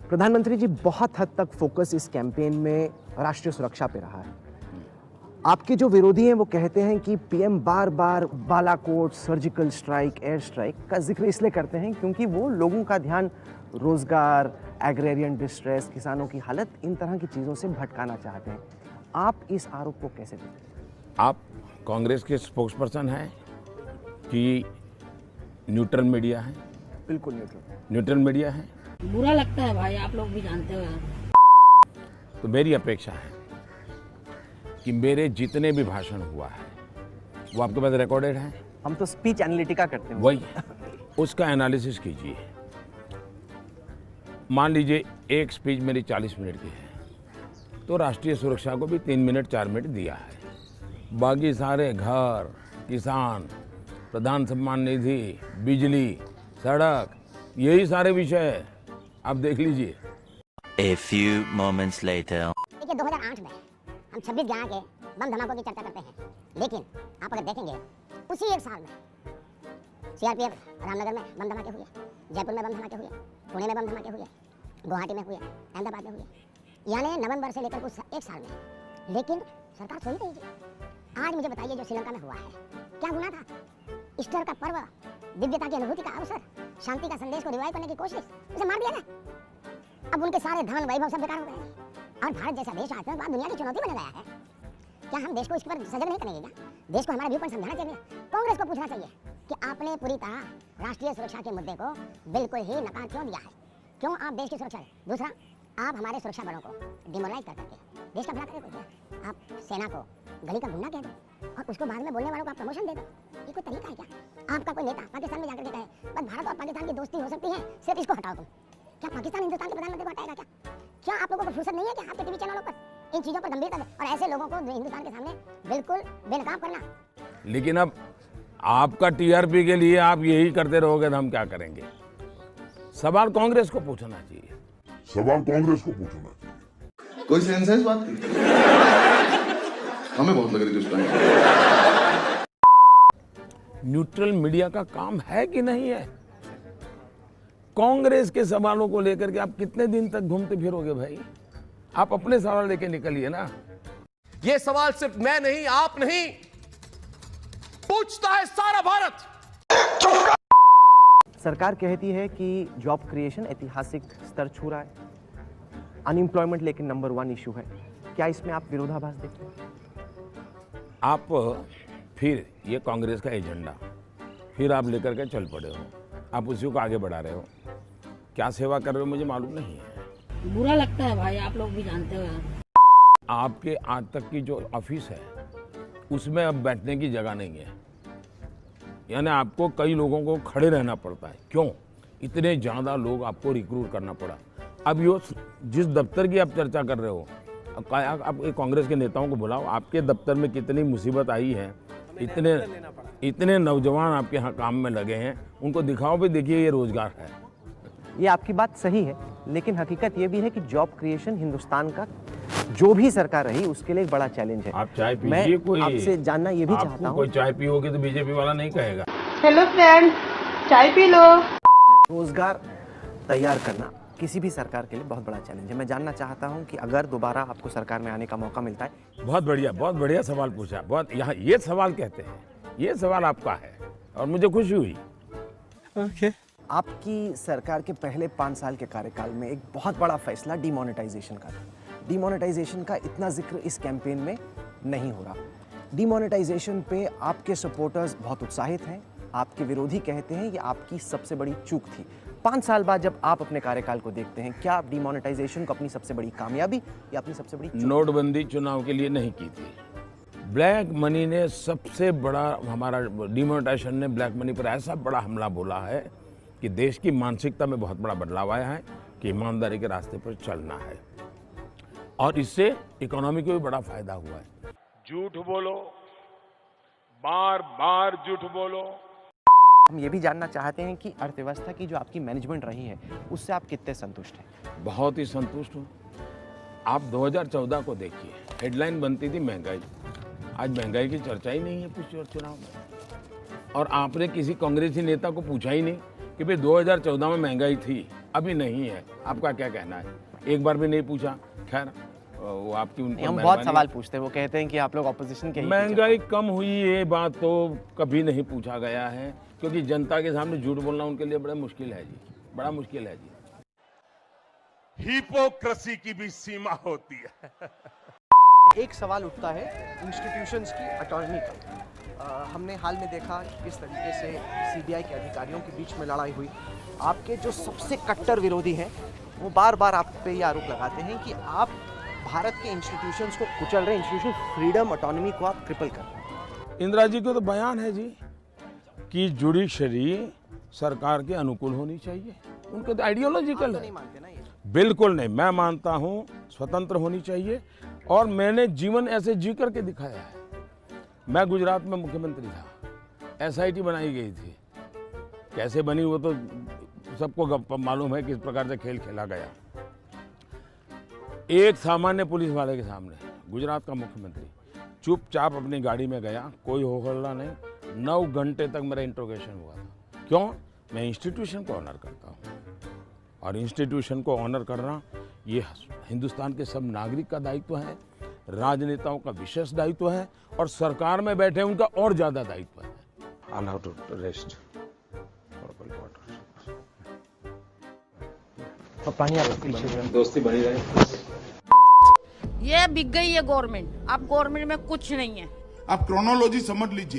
प्रधानमंत्री जी, बहुत हद तक फोकस इस कैंपेन में राष्ट्रीय सुरक्षा पे रहा है। आपके जो विरोधी हैं वो कहते हैं कि पीएम बार बार Balakot, surgical strike, air strike का जिक्र इसलिए करते हैं क्योंकि वो लोगों का ध्यान रोजगार, एग्रेरियन डिस्ट्रेस, किसानों की हालत, इन तरह की चीज़ों से भटकाना चाहते हैं। आप इस आरोप को कैसे देखते हैं? आप कांग्रेस के स्पोक्सपर्सन हैं कि न्यूट्रल मीडिया है? बिल्कुल न्यूट्रल मीडिया है। बुरा लगता है भाई, आप लोग भी जानते हो यार। तो मेरी अपेक्षा है कि मेरे जितने भी भाषण हुआ है वो आपके पास रिकॉर्डेड है। हम तो स्पीच एनालिटिका करते हैं। वही उसका एनालिसिस कीजिए। मान लीजिए एक स्पीच मेरी 40 मिनट की है तो राष्ट्रीय सुरक्षा को भी 3 मिनट 4 मिनट दिया है। बाकी सारे घर, किसान, प्रधान सम्मान निधि, बिजली, सड़क, यही सारे विषय आप देख लीजिए। A few moments later. देखिए 2008 में हम 26/11 के बम धमाकों की चर्चा करते हैं, लेकिन आप अगर देखेंगे उसी एक साल में सीआरपीएफ रामनगर में बम धमाके हुए, जयपुर में बम धमाके हुए, पुणे में बम धमाके हुए, गुवाहाटी में हुए, अहमदाबाद में हुए, यानी नवंबर से लेकर उस एक साल में। लेकिन सरकार सोई नहीं जी। आज मुझे बताइए जो श्रीलंका में हुआ है, क्या गुना था? ईस्टर का पर्व, दिव्यता की अनुभूति का अवसर, शांति का संदेश को रिवाइव करने की कोशिश, उसे मार दिया ना। अब उनके सारे धन वैभव सब बेकार हो गए हैं और भारत जैसा देश आतंकवाद दुनिया की चुनौती बन गया है। क्या हम देश को इस पर सजग नहीं करेंगे? क्या देश को हमारा व्यू पॉइंट समझाना चाहिए? कांग्रेस को पूछना चाहिए कि आपने पूरी तरह राष्ट्रीय सुरक्षा के मुद्दे को बिल्कुल ही नकार क्यों दिया है? क्यों आप देश की सुरक्षा? दूसरा, आप हमारे सुरक्षा बलों को डिमोरलाइज कर करके देश का भला करें। आप सेना को गली का गुंडा कह दो और उसको बाद में बोलने वालों को आप प्रमोशन दे दो। ये कोई तरीका है क्या? आपका कोई नेता पाकिस्तान में जाकर के कहे बस भारत और पाकिस्तान की दोस्ती हो सकती है, सिर्फ इसको हटाओ तुम। क्या पाकिस्तान हिंदुस्तान के प्रधानमंत्री को हटाएगा? क्या आप लोगों को फुर्सत नहीं है कि आपके टीवी चैनलों पर इन चीजों पर गंभीरता और ऐसे लोगों को हिंदुस्तान के सामने बिल्कुल बेनकाब करना? लेकिन अब आपका टीआरपी के लिए आप यही करते रहोगे तो हम क्या करेंगे? सवाल कांग्रेस को पूछना चाहिए। कोई सेंस है इस बात की? हमें बहुत लग रही थी उस टाइम। न्यूट्रल मीडिया का काम है कि नहीं है? कांग्रेस के सवालों को लेकर के आप कितने दिन तक घूमते फिरोगे भाई? आप अपने सवाल लेके निकलिए ना। ये सवाल सिर्फ मैं नहीं, आप नहीं, पूछता है सारा भारत। सरकार कहती है कि जॉब क्रिएशन ऐतिहासिक स्तर छू रहा है, अनएम्प्लॉयमेंट लेकिन नंबर 1 इशू है। क्या इसमें आप विरोधाभास देखते हैं? आप फिर ये कांग्रेस का एजेंडा फिर आप लेकर के चल पड़े हो, आप उसी को आगे बढ़ा रहे हो। क्या सेवा कर रहे हो मुझे मालूम नहीं है। बुरा लगता है भाई, आप लोग भी जानते हो यार। आपके आज तक की जो ऑफिस है उसमें अब बैठने की जगह नहीं है, यानी आपको कई लोगों को खड़े रहना पड़ता है। क्यों? इतने ज़्यादा लोग आपको रिक्रूट करना पड़ा। अब यो जिस दफ्तर की आप चर्चा कर रहे हो, अब आप कांग्रेस के नेताओं को बुलाओ, आपके दफ्तर में कितनी मुसीबत आई है, इतने नौजवान आपके यहाँ काम में लगे हैं, उनको दिखाओ भी, देखिए ये रोजगार है। ये आपकी बात सही है, लेकिन हकीकत ये भी है कि जॉब क्रिएशन हिंदुस्तान का जो भी सरकार रही उसके लिए एक बड़ा चैलेंज है। आप चाय पीजिए। मैं कोई आपसे जानना ये भी चाहता हूँ, कोई चाय पियोगे तो बीजेपी वाला नहीं कहेगा। हेलो फ्रेंड, चाय पी लो। रोजगार तैयार करना किसी भी सरकार के लिए बहुत बड़ा चैलेंज है। मैं जानना चाहता हूं कि अगर दोबारा आपको सरकार में आने का मौका मिलता है। बहुत बढ़िया सवाल पूछा। बहुत यहाँ ये सवाल कहते हैं, ये सवाल आपका है और मुझे खुशी हुई। आपकी सरकार के पहले 5 साल के कार्यकाल में एक बहुत बड़ा फैसला डिमोनेटाइजेशन का था। डिमोनेटाइजेशन का इतना जिक्र इस कैंपेन में नहीं हो रहा। डिमोनेटाइजेशन पे आपके सपोर्टर्स बहुत उत्साहित हैं, आपके विरोधी कहते हैं ये आपकी सबसे बड़ी चूक थी। 5 साल बाद जब आप अपने कार्यकाल को देखते हैं, क्या आप डिमोनेटाइजेशन को अपनी सबसे बड़ी कामयाबी या अपनी सबसे बड़ी चूक? नोटबंदी चुनाव के लिए नहीं की थी। ब्लैक मनी ने सबसे बड़ा, हमारा डिमोनेटाइजेशन ने ब्लैक मनी पर ऐसा बड़ा हमला बोला है कि देश की मानसिकता में बहुत बड़ा बदलाव आया है कि ईमानदारी के रास्ते पर चलना है और इससे इकोनॉमी को भी बड़ा फायदा हुआ है। झूठ बोलो, बार बार झूठ बोलो। हम ये भी जानना चाहते हैं कि अर्थव्यवस्था की जो आपकी मैनेजमेंट रही है उससे आप कितने संतुष्ट हैं? बहुत ही संतुष्ट हूँ। आप 2014 को देखिए, हेडलाइन बनती थी महंगाई। आज महंगाई की चर्चा ही नहीं है कुछ चुनाव में। और आपने किसी कांग्रेसी नेता को पूछा ही नहीं कि भाई 2014 में महंगाई थी, अभी नहीं है। आपका क्या कहना है? एक बार भी नहीं पूछा। खैर वो आपकी उन पर हम बहुत मेहरबानी। सवाल पूछते हैं, वो कहते हैं कि आप लोग ऑपोजिशन के ही महंगाई कम हुई ये बात तो कभी नहीं पूछा गया है, क्योंकि जनता के सामने झूठ बोलना उनके लिए बड़ा मुश्किल है जी, बड़ा मुश्किल है जी। हिपोक्रेसी की भी सीमा होती है। एक सवाल उठता है इंस्टीट्यूशंस की ऑटोनॉमी का। हमने हाल में देखा किस तरीके से सीबीआई के अधिकारियों के बीच में लड़ाई हुई। आपके जो सबसे कट्टर विरोधी हैं वो बार बार आप पे ये आरोप लगाते हैं कि आप भारत के इंस्टीट्यूशंस को कुचल रहे, इंस्टीट्यूशन फ्रीडम ऑटोनॉमी को आप क्रिपल कर रहे हैं। इंदिरा जी को तो बयान है जी कि जुडिशरी सरकार के अनुकूल होनी चाहिए। उनके तो आइडियोलॉजिकल है। नहीं मानते ना ये? बिल्कुल नहीं, मैं मानता हूँ स्वतंत्र होनी चाहिए, और मैंने जीवन ऐसे जी करके दिखाया है। मैं गुजरात में मुख्यमंत्री था, एसआईटी बनाई गई थी। कैसे बनी वो तो सबको मालूम है, किस प्रकार से खेल खेला गया। एक सामान्य पुलिस वाले के सामने गुजरात का मुख्यमंत्री चुपचाप अपनी गाड़ी में गया, कोई हो हल्ला नहीं। 9 घंटे तक मेरा इंट्रोगेशन हुआ था। क्यों? मैं इंस्टीट्यूशन को ऑनर करता हूँ, और इंस्टीट्यूशन को ऑनर करना ये हिंदुस्तान के सब नागरिक का दायित्व है, राजनेताओं का विशेष दायित्व है, और सरकार में बैठे उनका और ज्यादा दायित्व है। Allow to rest. दोस्ती बनी रहे। ये बिक गई है गवर्नमेंट, अब गवर्नमेंट में कुछ नहीं है। आप क्रोनोलॉजी समझ लीजिए।